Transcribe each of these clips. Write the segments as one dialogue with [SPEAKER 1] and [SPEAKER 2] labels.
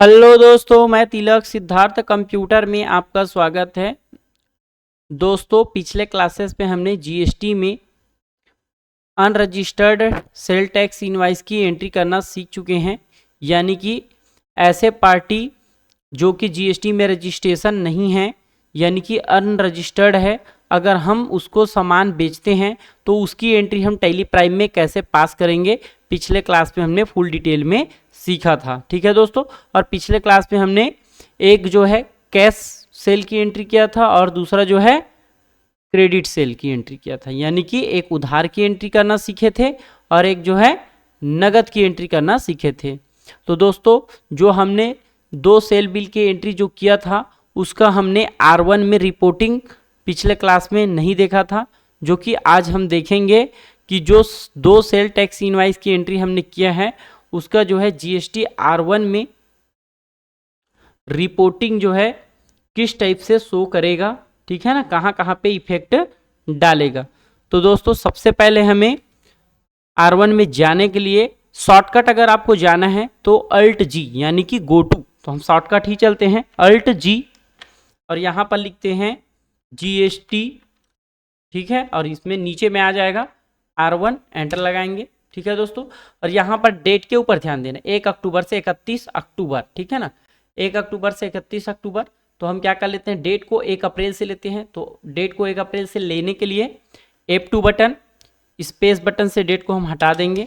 [SPEAKER 1] Hello दोस्तों, मैं तिलक Siddharth computer में आपका स्वागत है। दोस्तों, पिछले क्लासेस में हमने जीएसटी में अनरजिस्टर्ड सेल टैक्स इनवाइस की एंट्री करना सीख चुके हैं। यानी कि ऐसे पार्टी जो कि जीएसटी में रजिस्ट्रेशन नहीं है, यानी कि अनरजिस्टर्ड है, अगर हम उसको सामान बेचते हैं तो उसकी एंट्री हम टैली प्राइम में कैसे पास करेंगे, पिछले क्लास में हमने फुल डिटेल में सीखा था। ठीक है दोस्तों, और पिछले क्लास में हमने एक जो है कैश सेल की एंट्री किया था और दूसरा जो है क्रेडिट सेल की एंट्री किया था। यानी कि एक उधार की एंट्री करना सीखे थे और एक जो है नगद की एंट्री करना सीखे थे। तो दोस्तों, जो हमने दो सेल बिल की एंट्री जो किया था उसका हमने R1 में रिपोर्टिंग पिछले क्लास में नहीं देखा था, जो कि आज हम देखेंगे कि जो दो सेल टैक्स इनवाइस की एंट्री हमने किया है उसका जो है जीएसटी R1 में रिपोर्टिंग जो है किस टाइप से शो करेगा, ठीक है ना, कहाँ कहाँ पे इफेक्ट डालेगा। तो दोस्तों, सबसे पहले हमें R1 में जाने के लिए शॉर्टकट अगर आपको जाना है तो अल्ट जी यानी कि गो टू, तो हम शॉर्टकट ही चलते हैं अल्ट जी और यहाँ पर लिखते हैं जीएसटी, ठीक है, और इसमें नीचे में आ जाएगा R1, एंटर लगाएंगे। ठीक है दोस्तों, और यहाँ पर डेट के ऊपर ध्यान देना, 1 अक्टूबर से 31 अक्टूबर, ठीक है ना, 1 अक्टूबर से 31 अक्टूबर। तो हम क्या कर लेते हैं, डेट को 1 अप्रैल से लेते हैं। तो डेट को 1 अप्रैल से लेने के लिए F2 बटन, स्पेस बटन से डेट को हम हटा देंगे,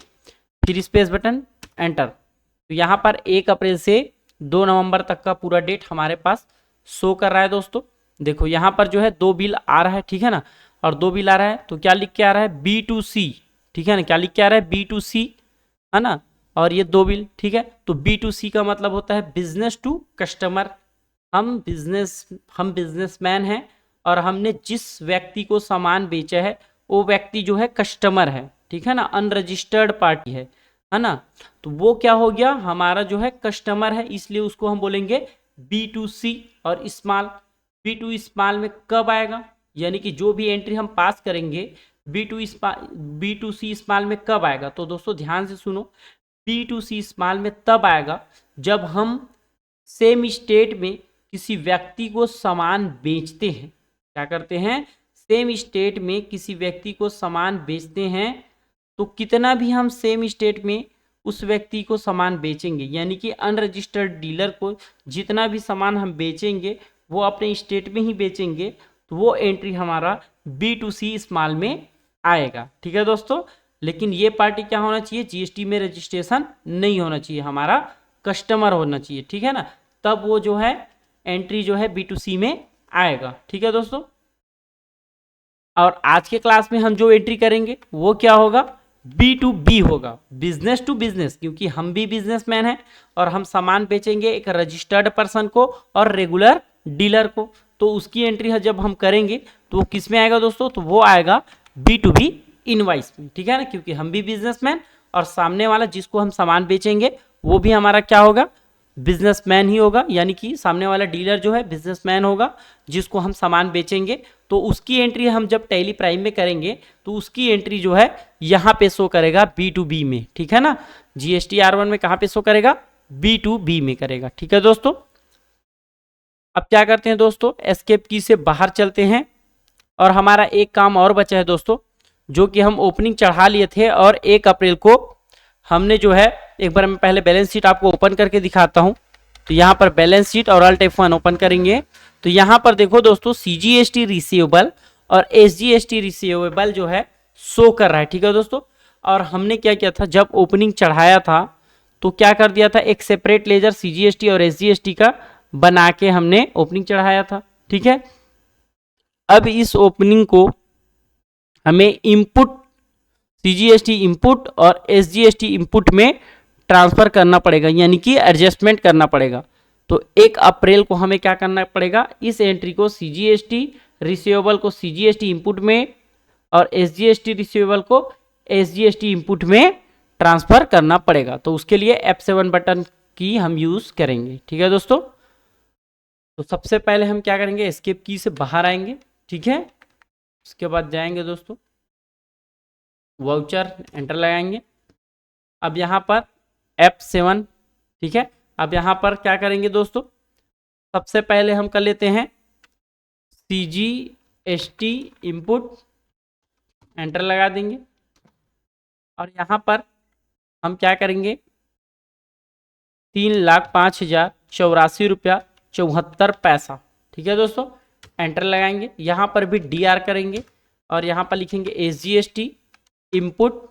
[SPEAKER 1] फिर स्पेस बटन, एंटर। तो यहाँ पर 1 अप्रैल से 2 नवंबर तक का पूरा डेट हमारे पास शो कर रहा है। दोस्तों देखो, यहाँ पर जो है दो बिल आ रहा है, ठीक है ना, और दो बिल आ रहा है तो क्या लिख के आ रहा है B2C, ठीक है ना, क्या लिख के आ रहा है B2C, है ना, और ये दो बिल, ठीक है। तो B2C का मतलब होता है बिजनेस टू कस्टमर। हम बिजनेसमैन हैं और हमने जिस व्यक्ति को सामान बेचा है वो व्यक्ति जो है कस्टमर है, ठीक है ना, अनरजिस्टर्ड पार्टी है ना। तो वो क्या हो गया, हमारा जो है कस्टमर है, इसलिए उसको हम बोलेंगे B2C। और स्मॉल, B2 स्मॉल में कब आएगा, यानी कि जो भी एंट्री हम पास करेंगे B2C स्मॉल में कब आएगा। तो दोस्तों ध्यान से सुनो, B2C स्मॉल में तब आएगा जब हम सेम स्टेट में किसी व्यक्ति को सामान बेचते हैं। क्या करते हैं, सेम स्टेट में किसी व्यक्ति को सामान बेचते हैं, तो कितना भी हम सेम स्टेट में उस व्यक्ति को सामान बेचेंगे, यानी कि अनरजिस्टर्ड डीलर को जितना भी सामान हम बेचेंगे वो अपने स्टेट में ही बेचेंगे, तो वो एंट्री हमारा B2C स्मॉल में आएगा। ठीक है दोस्तों, लेकिन ये पार्टी क्या होना चाहिए, जीएसटी में रजिस्ट्रेशन नहीं होना चाहिए, हमारा कस्टमर होना चाहिए, ठीक है ना, तब वो जो है एंट्री जो है B2C में आएगा। ठीक है दोस्तों, और आज के क्लास में हम जो एंट्री करेंगे वो क्या होगा, B2B होगा, बिजनेस टू बिजनेस, क्योंकि हम भी बिजनेसमैन हैं और हम सामान बेचेंगे एक रजिस्टर्ड पर्सन को और रेगुलर डीलर को। तो उसकी एंट्री जब हम करेंगे तो वो किस में आएगा दोस्तों, तो वो आएगा B2B इनवाइस में, ठीक है ना, क्योंकि हम भी बिजनेसमैन और सामने वाला जिसको हम सामान बेचेंगे वो भी हमारा क्या होगा, बिजनेसमैन ही होगा, यानी कि सामने वाला डीलर जो है बिजनेसमैन होगा जिसको हम सामान बेचेंगे। तो उसकी एंट्री हम जब टैली प्राइम में करेंगे तो उसकी एंट्री जो है यहाँ पे शो करेगा B2B में, ठीक है ना, जीएसटी R1 में कहाँ पे शो करेगा, B2B में करेगा। ठीक है दोस्तों, अब क्या करते हैं दोस्तों, एस्केप की से बाहर चलते हैं और हमारा एक काम और बचा है दोस्तों, जो कि हम ओपनिंग चढ़ा लिए थे और 1 अप्रैल को हमने जो है, एक बार मैं पहले बैलेंस शीट आपको ओपन करके दिखाता हूं। तो यहाँ पर बैलेंस शीट और अल्ट F1 ओपन करेंगे तो यहाँ पर देखो दोस्तों, CGST रिसीवेबल और SGST रिसीवेबल जो है शो कर रहा है। ठीक है दोस्तों, और हमने क्या किया था, जब ओपनिंग चढ़ाया था तो क्या कर दिया था, एक सेपरेट लेजर CGST और SGST का बना के हमने ओपनिंग चढ़ाया था। ठीक है, अब इस ओपनिंग को हमें इनपुट CGST इनपुट और SGST इनपुट में ट्रांसफर करना पड़ेगा, यानी कि एडजस्टमेंट करना पड़ेगा। तो 1 अप्रैल को हमें क्या करना पड़ेगा, इस एंट्री को CGST रिसीवेबल को CGST इनपुट में और SGST रिसीवेबल को SGST इनपुट में ट्रांसफर करना पड़ेगा। तो उसके लिए F7 बटन की हम यूज करेंगे। ठीक है दोस्तों, तो सबसे पहले हम क्या करेंगे, एस्केप की से बाहर आएंगे, ठीक है, उसके बाद जाएंगे दोस्तों वाउचर, एंटर लगाएंगे। अब यहाँ पर F7, ठीक है, अब यहाँ पर क्या करेंगे दोस्तों, सबसे पहले हम कर लेते हैं CGST इनपुट, एंटर लगा देंगे। और यहाँ पर हम क्या करेंगे, 3,05,084 रुपया 74 पैसा, ठीक है दोस्तों, एंटर लगाएंगे। यहाँ पर भी DR करेंगे और यहाँ पर लिखेंगे SGST इनपुट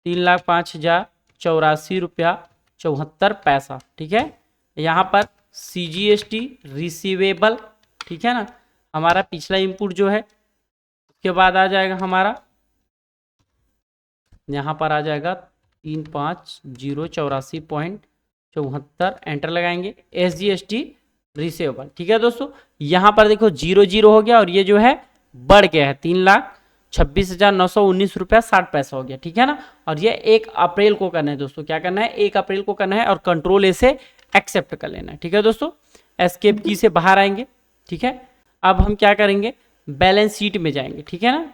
[SPEAKER 1] 3,05,084 रुपया 74 पैसा, ठीक है। यहाँ पर CGST रिसीवेबल, ठीक है ना, हमारा पिछला इनपुट जो है। उसके बाद आ जाएगा हमारा, यहाँ पर आ जाएगा 3,05,084.74, एंटर लगाएंगे। SGST रिसीवेबल, ठीक है दोस्तों। यहाँ पर देखो 0 हो गया और ये जो है बढ़ गया है, 3,26,919 रुपया 60 पैसा हो गया, ठीक है ना। और ये 1 अप्रैल को करना है दोस्तों, क्या करना है, 1 अप्रैल को करना है और कंट्रोल A से एक्सेप्ट कर लेना है, ठीक है दोस्तों। एस्केप की से बाहर आएंगे, ठीक है। अब हम क्या करेंगे, बैलेंस शीट में जाएंगे, ठीक है ना।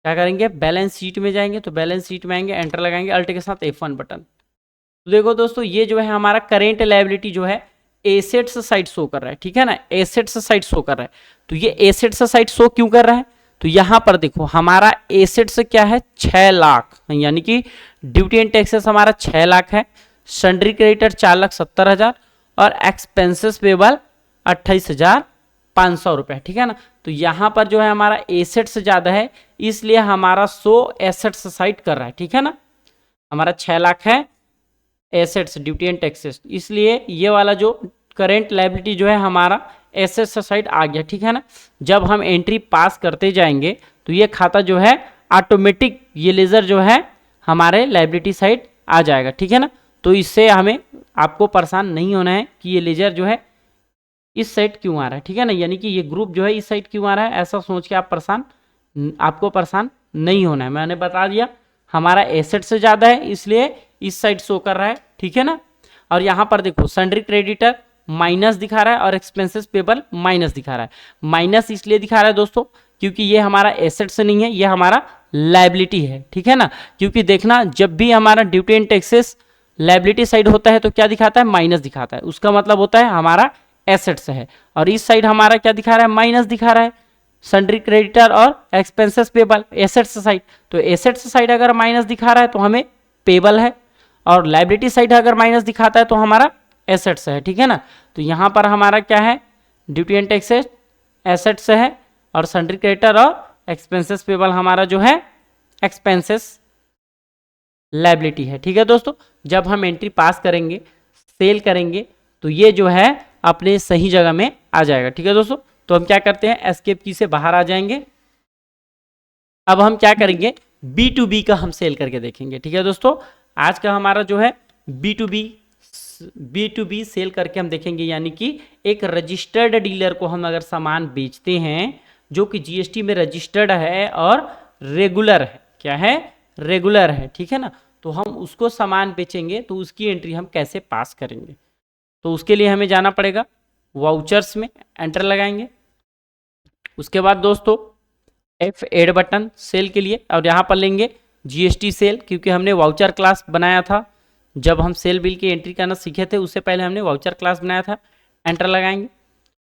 [SPEAKER 1] क्या करेंगे, बैलेंस शीट में जाएंगे, तो बैलेंस शीट में आएंगे, एंटर लगाएंगे, अल्ट के साथ F1 बटन। तो देखो दोस्तों, ये जो है हमारा करेंट लायबिलिटी जो है एसेट्स साइड शो कर रहा है, ठीक है ना, एसेट्स साइड शो कर रहा है। तो ये एसेट्स साइड शो क्यों कर रहा है, तो यहाँ पर देखो हमारा एसेट्स क्या है, 6 लाख, यानी कि ड्यूटी एंड टैक्सेस हमारा 6 लाख है, सन्ड्री क्रेडिटर 4,70,000 और एक्सपेंसेस पेबल 28,500 रुपये, ठीक है ना। तो यहाँ पर जो है हमारा एसेट्स ज़्यादा है, इसलिए हमारा 100 एसेट्स साइड कर रहा है, ठीक है ना। हमारा 6 लाख है एसेट्स ड्यूटी एंड टैक्सेस, इसलिए ये वाला जो करेंट लायबिलिटी जो है हमारा एसेट्स साइड आ गया, ठीक है ना। जब हम एंट्री पास करते जाएंगे तो ये खाता जो है ऑटोमेटिक, ये लेजर जो है हमारे लायबिलिटी साइड आ जाएगा, ठीक है ना। तो इससे हमें, आपको परेशान नहीं होना है कि ये लेजर जो है इस साइड क्यों आ रहा है, ठीक है ना, यानी कि ये ग्रुप जो है इस साइड क्यों आ रहा है, ऐसा सोच के आपको परेशान नहीं होना है। मैंने बता दिया हमारा एसेट से ज़्यादा है, इसलिए इस साइड शो कर रहा है, ठीक है ना। और यहाँ पर देखो सन्ड्री क्रेडिटर माइनस दिखा रहा है और एक्सपेंसेस पेबल माइनस दिखा रहा है। माइनस इसलिए दिखा रहा है दोस्तों क्योंकि ये हमारा एसेट से नहीं है, ये हमारा लायबिलिटी है, ठीक है ना। क्योंकि देखना, जब भी हमारा duty and taxes liability side होता है तो क्या दिखाता है, माइनस दिखाता है, उसका मतलब होता है हमारा एसेट्स है। और इस साइड हमारा क्या दिखा रहा है, माइनस दिखा रहा है, सन्ड्री क्रेडिटर और एक्सपेंसेस पेबल एसेट्स साइड। तो एसेट्स साइड अगर माइनस दिखा रहा है तो हमें पेबल है, और लायबिलिटी साइड अगर माइनस दिखाता है तो हमारा एसेट्स है, ठीक है ना। तो यहाँ पर हमारा क्या है, ड्यूटी एंड टैक्सेस एसेट्स है और सन्ड्री क्रेडिटर और एक्सपेंसेस पेबल हमारा जो है एक्सपेंसेस लायबिलिटी है, ठीक है दोस्तों। जब हम एंट्री पास करेंगे, सेल करेंगे, तो ये जो है अपने सही जगह में आ जाएगा, ठीक है दोस्तों। तो हम क्या करते हैं, एस्केप की से बाहर आ जाएंगे। अब हम क्या करेंगे, B2B का हम सेल करके देखेंगे, ठीक है दोस्तों। आज का हमारा जो है B2B सेल करके हम देखेंगे, यानी कि एक रजिस्टर्ड डीलर को हम अगर सामान बेचते हैं जो कि GST में रजिस्टर्ड है और रेगुलर है, क्या है, रेगुलर है, ठीक है ना। तो हम उसको सामान बेचेंगे तो उसकी एंट्री हम कैसे पास करेंगे, तो उसके लिए हमें जाना पड़ेगा वाउचर्स में, एंटर लगाएंगे। उसके बाद दोस्तों F8 बटन सेल के लिए, और यहाँ पर लेंगे GST सेल, क्योंकि हमने वाउचर क्लास बनाया था जब हम सेल बिल की एंट्री करना सीखे थे, उससे पहले हमने वाउचर क्लास बनाया था, एंटर लगाएंगे,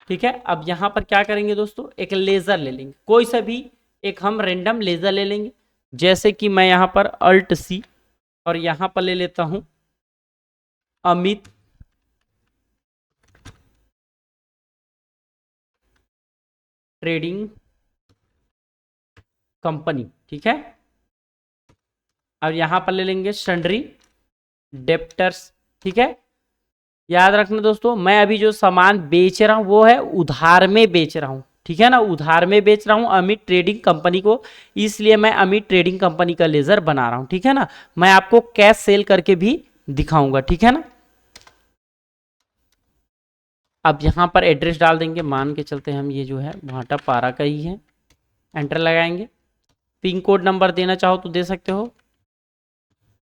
[SPEAKER 1] ठीक है। अब यहाँ पर क्या करेंगे दोस्तों, एक लेज़र ले लेंगे, कोई सा भी एक हम रेंडम लेज़र ले लेंगे। जैसे कि मैं यहाँ पर Alt C और यहाँ पर ले लेता हूँ अमित ट्रेडिंग कंपनी, ठीक है। और यहाँ पर ले लेंगे सन्ड्री डेप्टर्स, ठीक है। याद रखना दोस्तों, मैं अभी जो सामान बेच रहा हूँ वो है उधार में बेच रहा हूँ, ठीक है ना, उधार में बेच रहा हूँ अमित ट्रेडिंग कंपनी को, इसलिए मैं अमित ट्रेडिंग कंपनी का लेजर बना रहा हूँ, ठीक है ना। मैं आपको कैश सेल करके भी दिखाऊंगा, ठीक है ना। अब यहाँ पर एड्रेस डाल देंगे, मान के चलते हैं हम ये जो है भाटापारा का ही है, एंटर लगाएंगे। पिन कोड नंबर देना चाहो तो दे सकते हो,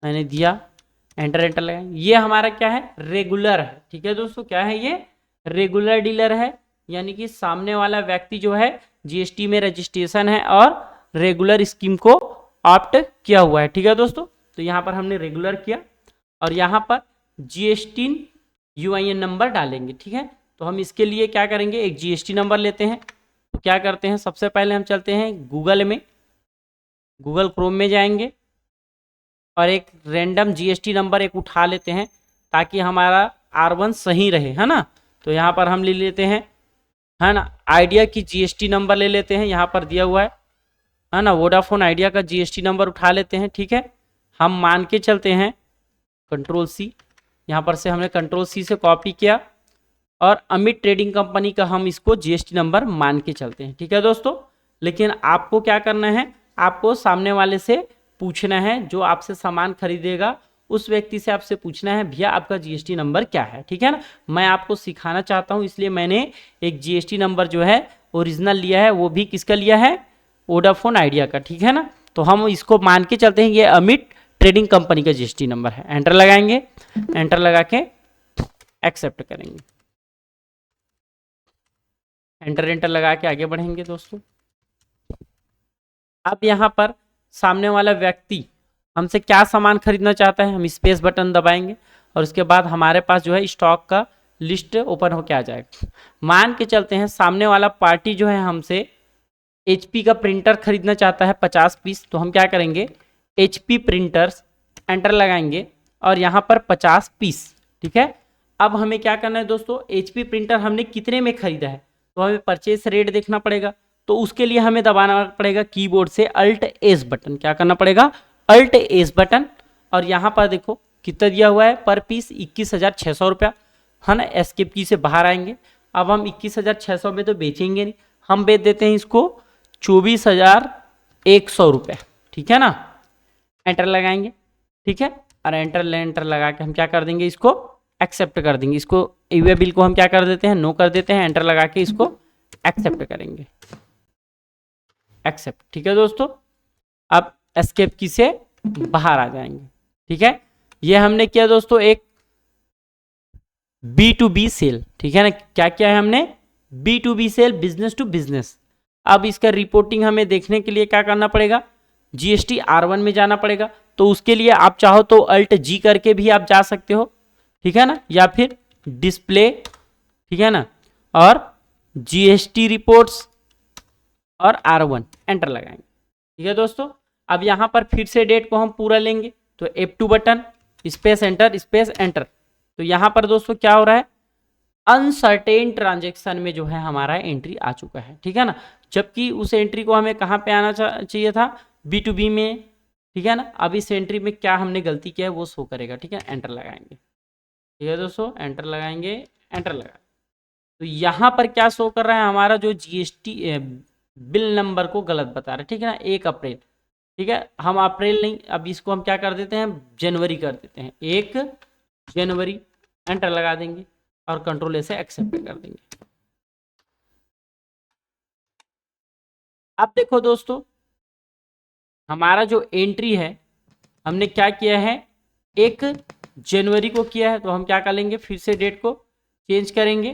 [SPEAKER 1] मैंने दिया, एंटर लगाएंगे। ये हमारा क्या है, रेगुलर है, ठीक है दोस्तों। क्या है ये, रेगुलर डीलर है, यानी कि सामने वाला व्यक्ति जो है GST में रजिस्ट्रेशन है और रेगुलर स्कीम को ऑप्ट किया हुआ है, ठीक है दोस्तों। तो यहाँ पर हमने रेगुलर किया और यहाँ पर GST यूआईएन नंबर डालेंगे। ठीक है, तो हम इसके लिए क्या करेंगे, एक जीएसटी नंबर लेते हैं। तो क्या करते हैं, सबसे पहले हम चलते हैं गूगल में, गूगल क्रोम में जाएंगे और एक रैंडम जीएसटी नंबर एक उठा लेते हैं ताकि हमारा R1 सही रहे, है ना। तो यहाँ पर हम ले लेते हैं, है ना, आइडिया की जीएसटी नंबर ले लेते हैं, यहाँ पर दिया हुआ है ना, वोडाफोन आइडिया का जीएसटी नंबर उठा लेते हैं। ठीक है, हम मान के चलते हैं कंट्रोल सी, यहाँ पर से हमने कंट्रोल सी से कॉपी किया और अमित ट्रेडिंग कंपनी का हम इसको जीएसटी नंबर मान के चलते हैं। ठीक है दोस्तों, लेकिन आपको क्या करना है, आपको सामने वाले से पूछना है, जो आपसे सामान खरीदेगा उस व्यक्ति से आपसे पूछना है, भैया आपका जीएसटी नंबर क्या है। ठीक है ना, मैं आपको सिखाना चाहता हूं इसलिए मैंने एक जीएसटी नंबर जो है ओरिजिनल लिया है, वो भी किसका लिया है, वोडाफोन आइडिया का। ठीक है ना, तो हम इसको मान के चलते हैं ये अमित ट्रेडिंग कंपनी का जीएसटी नंबर है। एंटर लगाएंगे, एंटर लगा के एक्सेप्ट करेंगे, एंटर एंटर लगा के आगे बढ़ेंगे दोस्तों। अब यहाँ पर सामने वाला व्यक्ति हमसे क्या सामान खरीदना चाहता है, हम स्पेस बटन दबाएंगे और उसके बाद हमारे पास जो है स्टॉक का लिस्ट ओपन होके आ जाएगा। मान के चलते हैं सामने वाला पार्टी जो है हमसे HP का प्रिंटर खरीदना चाहता है 50 पीस, तो हम क्या करेंगे, HP प्रिंटर्स, एंटर लगाएंगे और यहाँ पर 50 पीस। ठीक है, अब हमें क्या करना है दोस्तों, HP प्रिंटर हमने कितने में खरीदा है, तो हमें परचेस रेट देखना पड़ेगा। तो उसके लिए हमें दबाना पड़ेगा कीबोर्ड से अल्ट एस बटन, क्या करना पड़ेगा, अल्ट एस बटन। और यहाँ पर देखो कितना दिया हुआ है पर पीस, 21,600 रुपया, है ना। एस्केप की से बाहर आएंगे, अब हम 21,600 में तो बेचेंगे नहीं, हम बेच देते हैं इसको 24,100 रुपये। ठीक है ना, एंटर लगाएंगे। ठीक है, और एंटर लगा के हम क्या कर देंगे, इसको एक्सेप्ट कर देंगे, इसको ईवे बिल को हम क्या कर देते हैं, नो कर देते हैं, एंटर लगा के इसको एक्सेप्ट करेंगे, एक्सेप्ट। ठीक है दोस्तों, अब एस्केप की से बाहर आ जाएंगे। ठीक है, ये हमने किया दोस्तों एक B2B सेल। ठीक है ना, क्या किया है हमने, B2B cell, business to business. अब इसका रिपोर्टिंग हमें देखने के लिए क्या करना पड़ेगा, जीएसटी R1 में जाना पड़ेगा। तो उसके लिए आप चाहो तो अल्ट जी करके भी आप जा सकते हो। ठीक है ना, या फिर डिस्प्ले, ठीक है ना, और जीएसटी रिपोर्ट्स और R1, एंटर लगाएंगे। ठीक है दोस्तों, अब यहाँ पर फिर से डेट को हम पूरा लेंगे, तो F2 button, space enter, space enter. तो यहाँ पर दोस्तों क्या हो रहा है, अनसर्टेन ट्रांजेक्शन में जो है हमारा एंट्री आ चुका है। ठीक है ना, जबकि उस एंट्री को हमें कहाँ पे आना चाहिए था, B2B में। ठीक है ना, अब इस एंट्री में क्या हमने गलती किया है वो शो करेगा। ठीक है, एंटर लगाएंगे। ठीक है दोस्तों, एंटर लगाएंगे, एंटर लगा, तो यहाँ पर क्या शो कर रहा है, हमारा जो जीएसटी बिल नंबर को गलत बता रहा है। ठीक है ना, 1 अप्रैल। ठीक है, हम अप्रैल नहीं, अब इसको हम क्या कर देते हैं, जनवरी कर देते हैं, 1 जनवरी, एंटर लगा देंगे और कंट्रोल ए से एक्सेप्ट कर देंगे। अब देखो दोस्तों, हमारा जो एंट्री है हमने क्या किया है, 1 जनवरी को किया है, तो हम क्या कर लेंगे, फिर से डेट को चेंज करेंगे।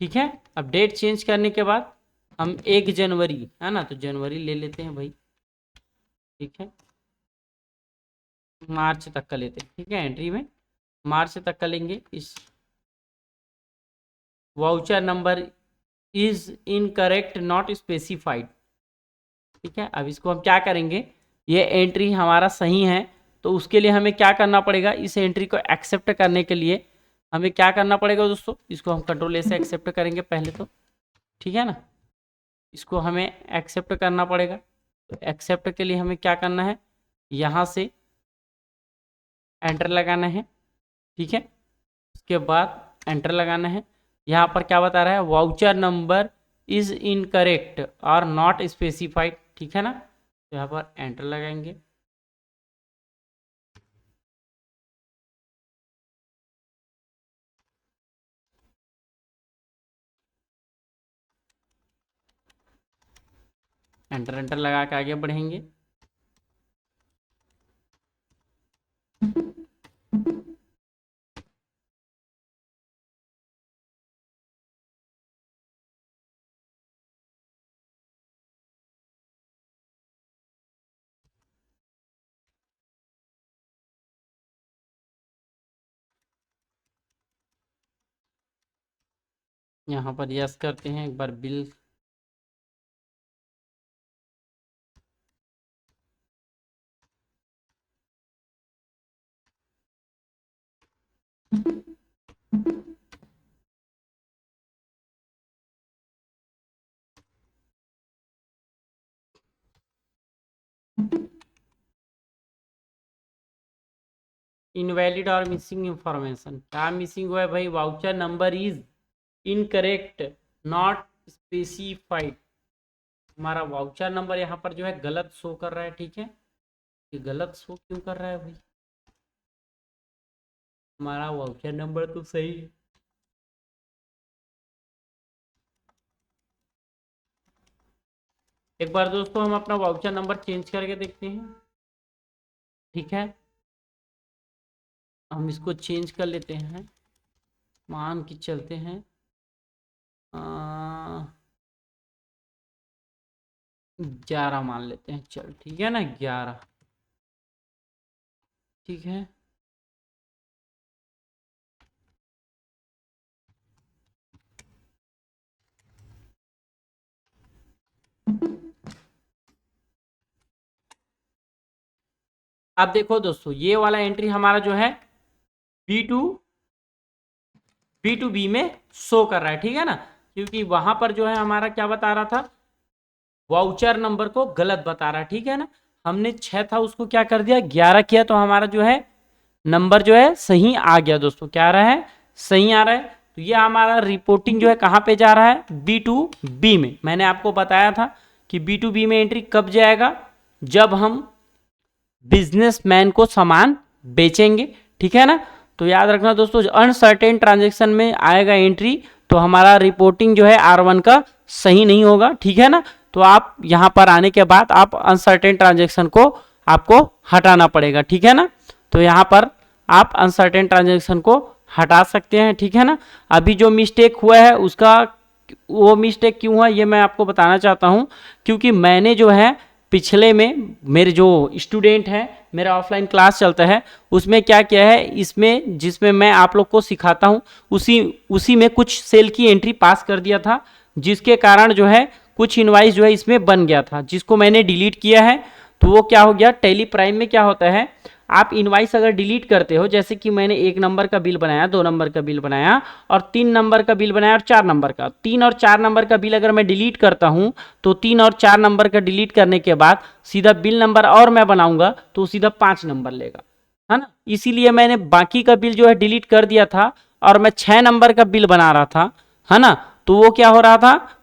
[SPEAKER 1] ठीक है, अब डेट चेंज करने के बाद हम 1 जनवरी, है ना, तो जनवरी ले लेते हैं भाई। ठीक है, मार्च तक का लेते हैं। ठीक है, एंट्री में मार्च तक का लेंगे। इस voucher number is incorrect not specified. ठीक है, अब इसको हम क्या करेंगे, ये एंट्री हमारा सही है, तो उसके लिए हमें क्या करना पड़ेगा, इस एंट्री को एक्सेप्ट करने के लिए हमें क्या करना पड़ेगा दोस्तों, इसको हम कंट्रोल ए से एक्सेप्ट करेंगे पहले तो। ठीक है ना, इसको हमें एक्सेप्ट करना पड़ेगा, तो एक्सेप्ट के लिए हमें क्या करना है, यहाँ से एंटर लगाना है। ठीक है, उसके बाद एंटर लगाना है। यहाँ पर क्या बता रहा है, वाउचर नंबर इज इनकरेक्ट और नॉट स्पेसिफाइड। ठीक है ना, तो यहाँ पर एंटर लगाएंगे। एंटर एंटर लगा के आगे बढ़ेंगे। यहाँ पर यस करते हैं, एक बार बिल इनवैलिड और मिसिंग इंफॉर्मेशन, क्या मिसिंग हुआ है भाई? Voucher number is incorrect not specified. हमारा वाउचर नंबर यहाँ पर जो है गलत शो कर रहा है, ठीक है। ये गलत शो क्यों कर रहा है भाई? हमारा वाउचर नंबर तो सही है। एक बार दोस्तों हम अपना वाउचर नंबर चेंज करके देखते हैं, ठीक है। हम इसको चेंज कर लेते हैं, मान के चलते हैं 11 मान लेते हैं, चल ठीक है ना, 11, ठीक है। अब देखो दोस्तों, ये वाला एंट्री हमारा जो है B2B में शो कर रहा है, ठीक है ना, क्योंकि वहां पर जो है हमारा क्या बता रहा था, वाउचर नंबर को गलत बता रहा है, ठीक है ना। हमने 6 था उसको क्या कर दिया, 11 किया, तो हमारा जो है नंबर जो है सही आ गया दोस्तों। क्या आ रहा है? सही आ रहा है। तो ये हमारा रिपोर्टिंग जो है कहाँ पे जा रहा है? B2B में। मैंने आपको बताया था कि B2B में एंट्री कब जाएगा, जब हम बिजनेसमैन को सामान बेचेंगे, ठीक है ना। तो याद रखना दोस्तों, अनसर्टेन ट्रांजेक्शन में आएगा एंट्री, तो हमारा रिपोर्टिंग जो है R1 का सही नहीं होगा, ठीक है ना। तो आप यहाँ पर आने के बाद आप अनसर्टेन ट्रांजेक्शन को आपको हटाना पड़ेगा, ठीक है ना। तो यहाँ पर आप अनसर्टेन ट्रांजेक्शन को हटा सकते हैं, ठीक है ना। अभी जो मिस्टेक हुआ है उसका, वो मिस्टेक क्यों हुआ ये मैं आपको बताना चाहता हूँ, क्योंकि मैंने जो है पिछले में मेरे जो स्टूडेंट हैं, मेरा ऑफलाइन क्लास चलता है, उसमें क्या किया है, इसमें जिसमें मैं आप लोग को सिखाता हूँ उसी में कुछ सेल की एंट्री पास कर दिया था, जिसके कारण जो है कुछ इनवाइस जो है इसमें बन गया था, जिसको मैंने डिलीट किया है। तो वो क्या हो गया, टेली प्राइम में क्या होता है, आप इनवाइस अगर डिलीट करते हो, जैसे कि मैंने 1 नंबर का बिल बनाया, 2 नंबर का बिल बनाया और 3 नंबर का बिल बनाया और 4 नंबर का, 3 और 4 नंबर का बिल अगर मैं डिलीट करता हूं, तो 3 और 4 नंबर का डिलीट करने के बाद सीधा बिल नंबर और मैं बनाऊंगा तो सीधा 5 नंबर लेगा, है ना। इसीलिए मैंने बाकी का बिल जो है डिलीट कर दिया था और मैं 6 नंबर का बिल बना रहा था, है ना। तो वो क्या हो रहा था,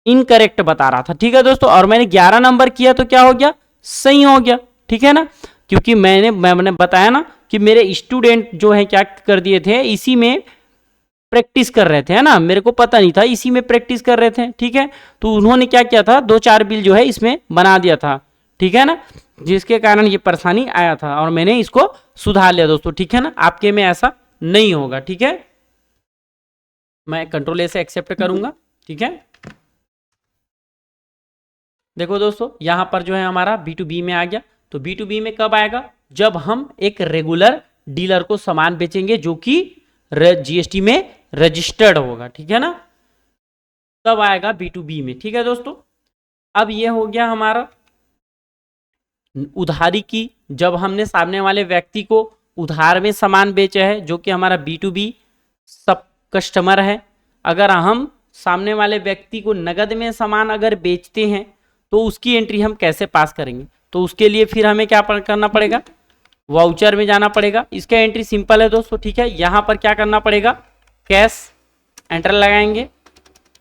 [SPEAKER 1] इनकरेक्ट बता रहा था, ठीक है दोस्तों। और मैंने 11 नंबर किया तो क्या हो गया, सही हो गया, ठीक है ना। क्योंकि मैंने बताया ना कि मेरे स्टूडेंट जो है क्या कर दिए थे, इसी में प्रैक्टिस कर रहे थे, है ना, मेरे को पता नहीं था, इसी में प्रैक्टिस कर रहे थे, ठीक है। तो उन्होंने क्या किया था, 2-4 बिल जो है इसमें बना दिया था, ठीक है ना, जिसके कारण ये परेशानी आया था और मैंने इसको सुधार लिया दोस्तों, ठीक है ना। आपके में ऐसा नहीं होगा, ठीक है। मैं कंट्रोल ए से एक्सेप्ट करूंगा, ठीक है। देखो दोस्तों, यहां पर जो है हमारा B2B में आ गया। तो B2B में कब आएगा, जब हम एक रेगुलर डीलर को सामान बेचेंगे जो कि GST में रजिस्टर्ड होगा, ठीक है ना, तब आएगा B2B में, ठीक है दोस्तों। अब ये हो गया हमारा उधारी की, जब हमने सामने वाले व्यक्ति को उधार में सामान बेचा है, जो कि हमारा B2B सब कस्टमर है। अगर हम सामने वाले व्यक्ति को नगद में सामान अगर बेचते हैं तो उसकी एंट्री हम कैसे पास करेंगे, तो उसके लिए फिर हमें क्या करना पड़ेगा, वाउचर में जाना पड़ेगा। इसका एंट्री सिंपल है दोस्तों, ठीक है। यहां पर क्या करना पड़ेगा, कैश एंटर लगाएंगे,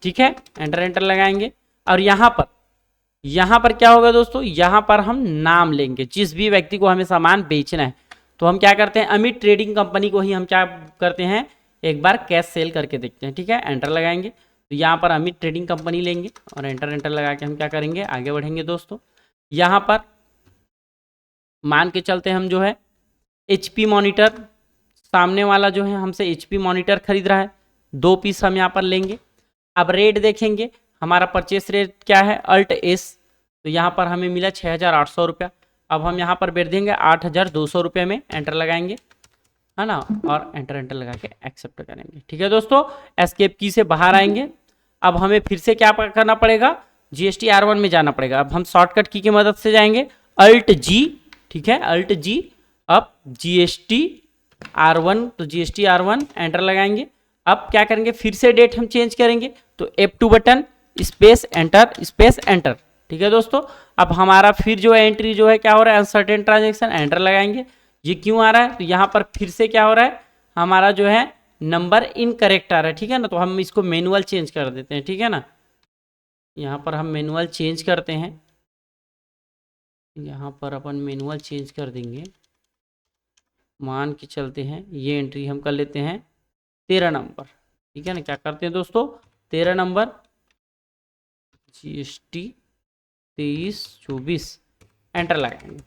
[SPEAKER 1] ठीक है, एंटर लगाएंगे। और यहां पर क्या होगा दोस्तों, यहां पर हम नाम लेंगे जिस भी व्यक्ति को हमें सामान बेचना है। तो हम क्या करते हैं, अमित ट्रेडिंग कंपनी को ही हम क्या करते हैं, एक बार कैश सेल करके देखते हैं, ठीक है, एंटर लगाएंगे। तो यहाँ पर अमित ट्रेडिंग कंपनी लेंगे और एंटर लगा के हम क्या करेंगे, आगे बढ़ेंगे दोस्तों। यहाँ पर मान के चलते हम जो है HP मॉनिटर, सामने वाला जो है हमसे HP मॉनिटर खरीद रहा है, 2 पीस हम यहाँ पर लेंगे। अब रेट देखेंगे, हमारा परचेस रेट क्या है, Alt S, तो यहाँ पर हमें मिला 6,800 रुपया। अब हम यहाँ पर बैठ देंगे 8,200 रुपये में, एंटर लगाएंगे। है ना, और एंटर एंटर लगा के एक्सेप्ट करेंगे। ठीक है दोस्तों, एस्केप की से बाहर आएंगे। अब हमें फिर से क्या करना पड़ेगा, जीएसटी R1 में जाना पड़ेगा। अब हम शॉर्टकट की मदद से जाएंगे, अल्ट जी, ठीक है, अल्ट जी। अब जीएसटी R1, तो जीएसटी R1 एंटर लगाएंगे। अब क्या करेंगे, फिर से डेट हम चेंज करेंगे, तो F2 button space enter space enter. ठीक है दोस्तों, अब हमारा फिर जो एंट्री जो है क्या हो रहा है, अनसर्टेन ट्रांजेक्शन, एंटर लगाएंगे। ये क्यों आ रहा है, तो यहाँ पर फिर से क्या हो रहा है, हमारा जो है नंबर इनकरेक्ट आ रहा है। ठीक है ना, तो हम इसको मैनुअल चेंज कर देते हैं। ठीक है ना, यहाँ पर हम मैनुअल चेंज करते हैं, यहाँ पर अपन मैनुअल चेंज कर देंगे। मान के चलते हैं, ये एंट्री हम कर लेते हैं 13 नंबर। ठीक है ना, क्या करते हैं दोस्तों, 13 नंबर जीएसटी 2324 एंटर लगाएंगे।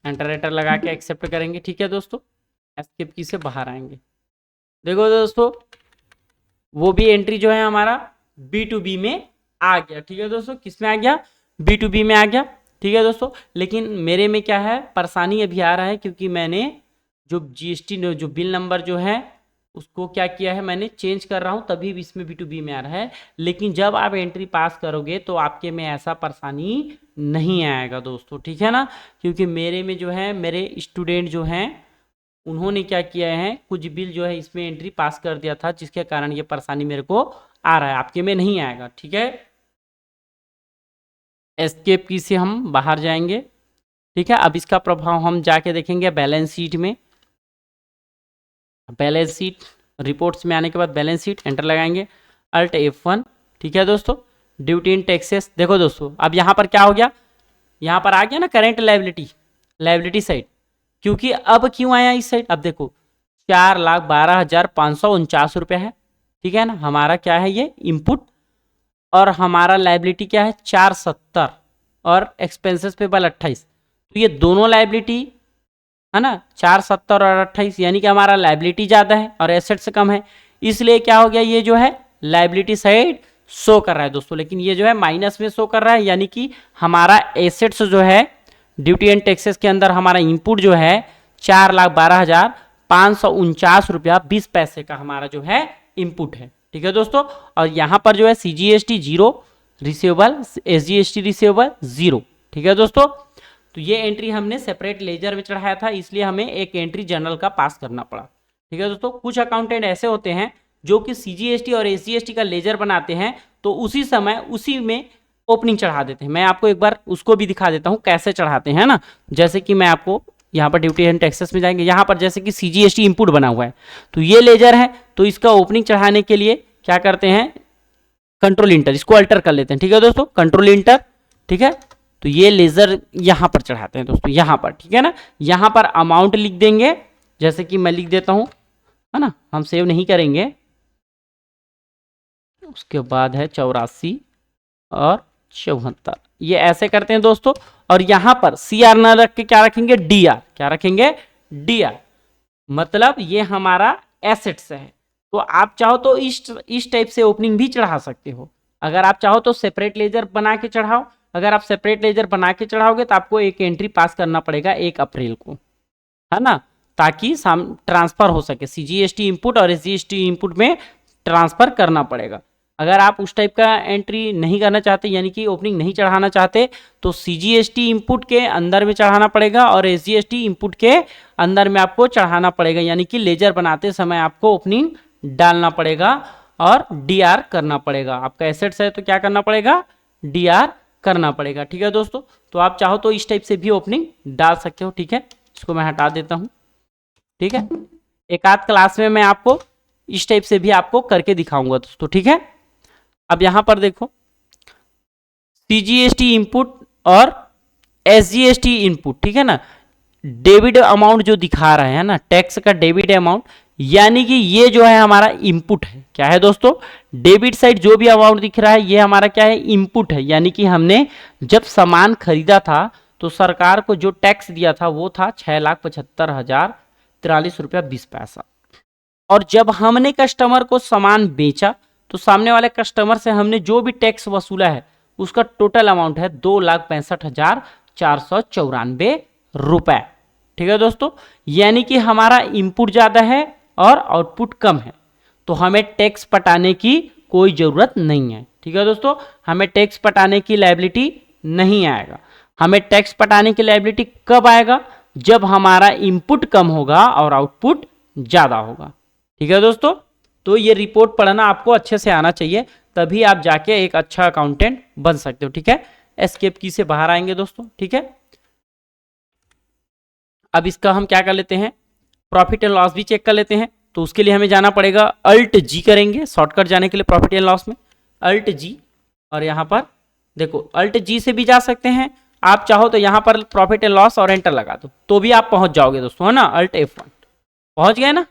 [SPEAKER 1] एंटर एंटर लगा के एक्सेप्ट करेंगे। ठीक है दोस्तों, एस्केप की से बाहर आएंगे। देखो दोस्तों, वो भी एंट्री जो है हमारा B2B में आ गया। ठीक है दोस्तों, किस में आ गया, B2B में आ गया। ठीक है दोस्तों, लेकिन मेरे में क्या है, परेशानी अभी आ रहा है, क्योंकि मैंने जो जीएसटी जो बिल नंबर जो है उसको क्या किया है, मैंने चेंज कर रहा हूँ, तभी भी इसमें B2B में आ रहा है। लेकिन जब आप एंट्री पास करोगे तो आपके में ऐसा परेशानी नहीं आएगा दोस्तों। ठीक है ना, क्योंकि मेरे में जो है, मेरे स्टूडेंट जो हैं उन्होंने क्या किया है, कुछ बिल जो है इसमें एंट्री पास कर दिया था, जिसके कारण ये परेशानी मेरे को आ रहा है, आपके में नहीं आएगा। ठीक है, एस्केप की से हम बाहर जाएंगे। ठीक है, अब इसका प्रभाव हम जाके देखेंगे बैलेंस शीट में। बैलेंस शीट रिपोर्ट्स में आने के बाद बैलेंस शीट एंटर लगाएंगे, अल्ट F1। ठीक है दोस्तों, ड्यूटी इन टैक्सेस। देखो दोस्तों, अब यहाँ पर क्या हो गया, यहाँ पर आ गया ना करेंट लाइबिलिटी साइड। क्योंकि अब क्यों आया इस साइड, अब देखो 4,12,549 रुपये है। ठीक है ना, हमारा क्या है ये इनपुट, और हमारा लाइबिलिटी क्या है 470, और एक्सपेंसेस पेबल 28। तो ये दोनों लाइबिलिटी है ना, 470 और 28, यानी कि हमारा लाइबिलिटी ज़्यादा है और एसेट से कम है। इसलिए क्या हो गया, ये जो है लाइबिलिटी साइड शो कर रहा है दोस्तों, लेकिन ये जो है माइनस में शो कर रहा है, यानी कि हमारा एसेट्स जो है ड्यूटी एंड टैक्सेस के अंदर हमारा इनपुट जो है 4,12,549 रुपया 20 पैसे का हमारा जो है इनपुट है। ठीक है दोस्तों, और यहाँ पर जो है CGST 0 रिसीवेबल, SGST रिसीवेबल 0। ठीक है दोस्तों, तो ये एंट्री हमने सेपरेट लेजर में चढ़ाया था, इसलिए हमें एक एंट्री जनरल का पास करना पड़ा। ठीक है दोस्तों, कुछ अकाउंटेंट ऐसे होते हैं जो कि CGST और SGST का लेजर बनाते हैं, तो उसी समय उसी में ओपनिंग चढ़ा देते हैं। मैं आपको एक बार उसको भी दिखा देता हूँ कैसे चढ़ाते हैं ना। जैसे कि मैं आपको यहाँ पर ड्यूटी एंड टैक्सेस में जाएंगे, यहाँ पर जैसे कि CGST इनपुट बना हुआ है, तो ये लेजर है, तो इसका ओपनिंग चढ़ाने के लिए क्या करते हैं, कंट्रोल इंटर, इसको अल्टर कर लेते हैं। ठीक है दोस्तों, कंट्रोल इंटर। ठीक है, तो ये लेजर यहाँ पर चढ़ाते हैं दोस्तों, यहाँ पर। ठीक है ना, यहाँ पर अमाउंट लिख देंगे, जैसे कि मैं लिख देता हूँ, है ना, हम सेव नहीं करेंगे। उसके बाद है 84 और 74, ये ऐसे करते हैं दोस्तों। और यहाँ पर CR ना रख के क्या रखेंगे, DR। क्या रखेंगे, DR, मतलब ये हमारा एसेट्स है। तो आप चाहो तो इस टाइप से ओपनिंग भी चढ़ा सकते हो। अगर आप चाहो तो सेपरेट लेजर बना के चढ़ाओ। अगर आप सेपरेट लेजर बना के चढ़ाओगे तो आपको एक एंट्री पास करना पड़ेगा 1 अप्रैल को, है ना, ताकि ट्रांसफर हो सके। CGST इनपुट और SGST इनपुट में ट्रांसफर करना पड़ेगा। अगर आप उस टाइप का एंट्री नहीं करना चाहते, यानी कि ओपनिंग नहीं चढ़ाना चाहते, तो CGST इनपुट के अंदर में चढ़ाना पड़ेगा और SGST इनपुट के अंदर में आपको चढ़ाना पड़ेगा, यानी कि लेजर बनाते समय आपको ओपनिंग डालना पड़ेगा और DR करना पड़ेगा। आपका एसेट्स है तो क्या करना पड़ेगा, DR करना पड़ेगा। ठीक है दोस्तों, तो आप चाहो तो इस टाइप से भी ओपनिंग डाल सकते हो। ठीक है, इसको मैं हटा देता हूँ। ठीक है, एक आध क्लास में मैं आपको इस टाइप से भी आपको करके दिखाऊंगा दोस्तों। ठीक है, अब यहाँ पर देखो CGST इनपुट और SGST इनपुट, ठीक है ना, डेबिट अमाउंट जो दिखा रहा है ना, टैक्स का डेबिट अमाउंट, यानी कि ये जो है हमारा इनपुट है। क्या है दोस्तों, डेबिट साइड जो भी अमाउंट दिख रहा है ये हमारा क्या है, इनपुट है। यानी कि हमने जब सामान खरीदा था तो सरकार को जो टैक्स दिया था वो था 6,75,043 रुपया 20 पैसा। और जब हमने कस्टमर को सामान बेचा तो सामने वाले कस्टमर से हमने जो भी टैक्स वसूला है उसका टोटल अमाउंट है 2,65,494 रुपए। ठीक है दोस्तों, यानी कि हमारा इनपुट ज़्यादा है और आउटपुट कम है, तो हमें टैक्स पटाने की कोई ज़रूरत नहीं है। ठीक है दोस्तों, हमें टैक्स पटाने की लायबिलिटी नहीं आएगा। हमें टैक्स पटाने की लायबिलिटी कब आएगा? जब हमारा इनपुट कम होगा और आउटपुट ज़्यादा होगा। ठीक है दोस्तों, तो ये रिपोर्ट पढ़ना आपको अच्छे से आना चाहिए, तभी आप जाके एक अच्छा अकाउंटेंट बन सकते हो। ठीक है, एस्केप की से बाहर आएंगे दोस्तों। ठीक है, अब इसका हम क्या कर लेते हैं, प्रॉफिट एंड लॉस भी चेक कर लेते हैं। तो उसके लिए हमें जाना पड़ेगा, अल्ट जी करेंगे शॉर्टकट जाने के लिए प्रॉफिट एंड लॉस में, अल्ट जी। और यहाँ पर देखो अल्ट जी से भी जा सकते हैं, आप चाहो तो यहाँ पर प्रॉफिट एंड लॉस और एंटर लगा दो तो भी आप पहुंच जाओगे दोस्तों, है ना। अल्ट F1 पहुंच गए ना।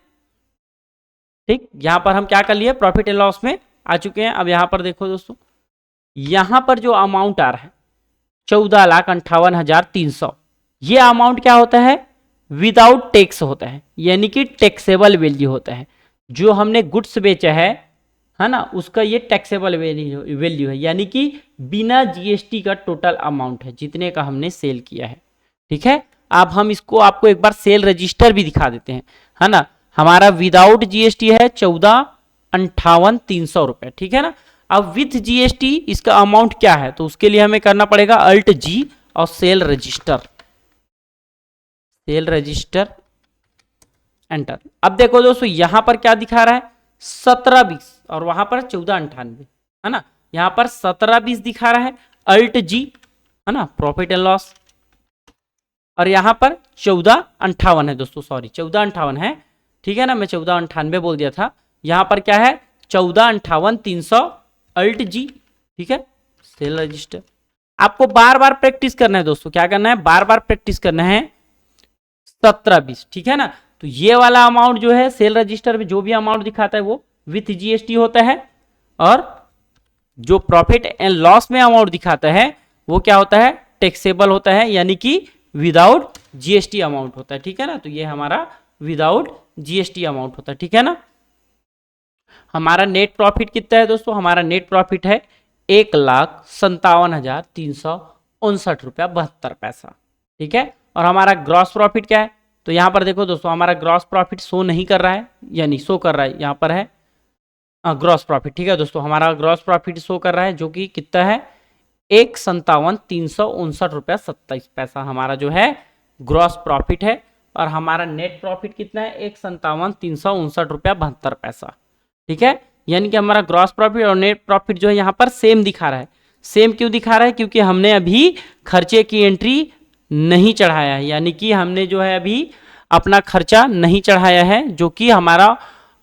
[SPEAKER 1] ठीक, यहाँ पर हम क्या कर लिए, प्रॉफिट एंड लॉस में आ चुके हैं। अब यहाँ पर देखो दोस्तों, यहाँ पर जो अमाउंट आ रहा है 14,58,300, ये अमाउंट क्या होता है, विदाउट टैक्स होता है, यानी कि टैक्सेबल वैल्यू होता है। जो हमने गुड्स बेचा है ना, उसका ये टैक्सेबल वैल्यू है, यानी कि बिना जीएसटी का टोटल अमाउंट है जितने का हमने सेल किया है। ठीक है, अब हम इसको आपको एक बार सेल रजिस्टर भी दिखा देते हैं, है ना। हमारा विदाउट जीएसटी है 14,58,300 रुपए। ठीक है ना। अब विथ जीएसटी इसका अमाउंट क्या है, तो उसके लिए हमें करना पड़ेगा अल्ट जी और cell register, cell register enter. अब देखो दोस्तों, यहां पर क्या दिखा रहा है, 1720 और वहां पर 1498, है ना। यहां पर 1720 दिखा रहा है, अल्ट जी, है ना, प्रॉफिट एंड लॉस। और यहां पर 1458 है दोस्तों, सॉरी 1458 है। ठीक है ना, मैं 1498 बोल दिया था। यहां पर क्या है, 14,58,300 अल्ट जी। ठीक है, सेल रजिस्टर। आपको बार बार प्रैक्टिस करना है दोस्तों, क्या करना है, बार बार प्रैक्टिस करना है 1720। ठीक है ना। तो ये वाला अमाउंट जो है सेल रजिस्टर में जो भी अमाउंट दिखाता है वो विथ जीएसटी होता है, और जो प्रॉफिट एंड लॉस में अमाउंट दिखाता है वो क्या होता है, टैक्सेबल होता है, यानी कि विदाउट जीएसटी अमाउंट होता है। ठीक है ना, तो ये हमारा विदाउट जीएसटी अमाउंट होता है। ठीक है ना। हमारा नेट प्रॉफिट कितना है दोस्तों, हमारा नेट प्रॉफिट है 1,57,359 रुपया 72 पैसा। ठीक है, और हमारा ग्रॉस प्रॉफिट क्या है, तो यहां पर देखो दोस्तों, हमारा ग्रॉस प्रॉफिट शो नहीं कर रहा है, यानी शो कर रहा है, यहां पर है ग्रॉस प्रॉफिट। ठीक है दोस्तों, हमारा ग्रॉस प्रॉफिट शो कर रहा है जो कि कितना है, 1,57,359 रुपया 27 पैसा हमारा जो है ग्रॉस प्रॉफिट है। और हमारा नेट प्रॉफिट कितना है, 1,57,359 रुपया 72 पैसा। ठीक है, यानी कि हमारा ग्रॉस प्रॉफिट और नेट प्रॉफिट जो है यहाँ पर सेम दिखा रहा है। सेम क्यों दिखा रहा है, क्योंकि हमने अभी खर्चे की एंट्री नहीं चढ़ाया है, यानी कि हमने जो है अभी अपना खर्चा नहीं चढ़ाया है, जो कि हमारा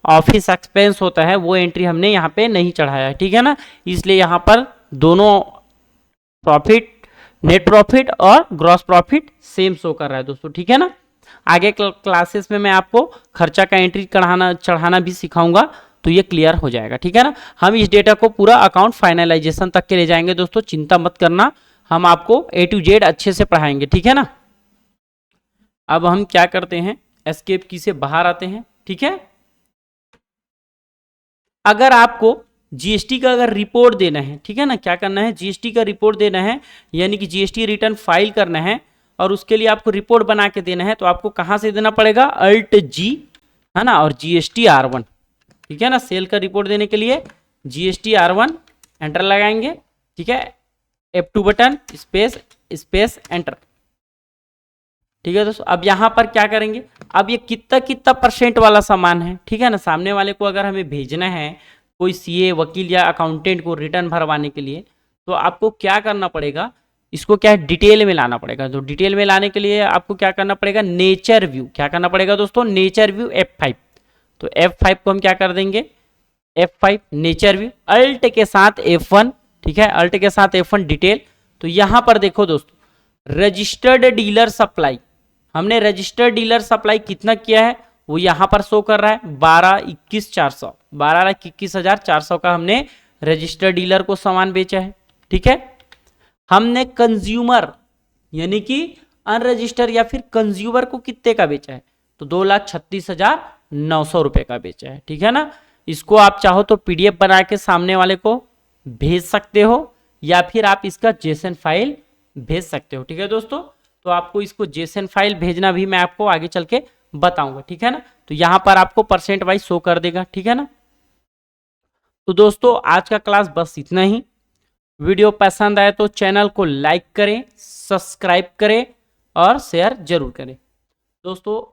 [SPEAKER 1] ऑफिस एक्सपेंस होता है, वो एंट्री हमने यहाँ पे नहीं चढ़ाया है। ठीक है ना, इसलिए यहाँ पर दोनों प्रॉफिट, नेट प्रॉफिट और ग्रॉस प्रॉफिट सेम शो कर रहा है दोस्तों। ठीक है ना, आगे क्लासेस में मैं आपको खर्चा का एंट्री चढ़ाना भी सिखाऊंगा, तो ये क्लियर हो जाएगा। ठीक है ना, हम इस डेटा को पूरा अकाउंट फाइनलाइजेशन तक के ले जाएंगे दोस्तों, चिंता मत करना, हम आपको A to Z अच्छे से पढ़ाएंगे। ठीक है ना। अब हम क्या करते हैं, एस्केप की से बाहर आते हैं। ठीक है, अगर आपको जीएसटी का अगर रिपोर्ट देना है, ठीक है ना, क्या करना है, जीएसटी का रिपोर्ट देना है, यानी कि जीएसटी रिटर्न फाइल करना है, और उसके लिए आपको रिपोर्ट बना के देना है, तो आपको कहां से देना पड़ेगा, अल्ट जी, है ना, और जीएसटी R1। ठीक है ना, सेल का रिपोर्ट देने के लिए जीएसटी R1 एंटर लगाएंगे। ठीक है, F2 button space space enter. ठीक है दोस्तों, अब यहां पर क्या करेंगे, अब ये कितना कितना % वाला सामान है। ठीक है ना, सामने वाले को अगर हमें भेजना है, कोई सीए, वकील या अकाउंटेंट को रिटर्न भरवाने के लिए, तो आपको क्या करना पड़ेगा, इसको क्या है, डिटेल में लाना पड़ेगा। तो डिटेल में लाने के लिए आपको क्या करना पड़ेगा, नेचर व्यू, क्या करना पड़ेगा दोस्तों, नेचर व्यू F5। तो F5 को हम क्या कर देंगे, F5 नेचर व्यू, अल्ट के साथ F1। ठीक है, अल्ट के साथ F1 डिटेल। तो यहां पर देखो दोस्तों, रजिस्टर्ड डीलर सप्लाई, हमने रजिस्टर्ड डीलर सप्लाई कितना किया है वो यहां पर शो कर रहा है, 12,21,400, 12,21,400 का हमने रजिस्टर्ड डीलर को सामान बेचा है। ठीक है, हमने कंज्यूमर यानी कि अनरजिस्टर्ड या फिर कंज्यूमर को कितने का बेचा है, तो 2,36,900 रुपए का बेचा है। ठीक है ना, इसको आप चाहो तो पीडीएफ बना के सामने वाले को भेज सकते हो, या फिर आप इसका जेसन फाइल भेज सकते हो। ठीक है दोस्तों, तो आपको इसको जेसन फाइल भेजना भी मैं आपको आगे चल के बताऊंगा। ठीक है ना, तो यहाँ पर आपको परसेंट वाइज शो कर देगा। ठीक है ना, तो दोस्तों आज का क्लास बस इतना ही। वीडियो पसंद आए तो चैनल को लाइक करें, सब्सक्राइब करें और शेयर जरूर करें। दोस्तों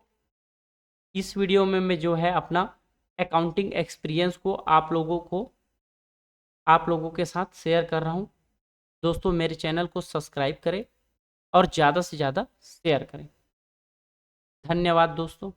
[SPEAKER 1] इस वीडियो में मैं जो है अपना अकाउंटिंग एक्सपीरियंस को आप लोगों के साथ शेयर कर रहा हूं। दोस्तों मेरे चैनल को सब्सक्राइब करें और ज़्यादा से ज़्यादा शेयर करें। धन्यवाद दोस्तों।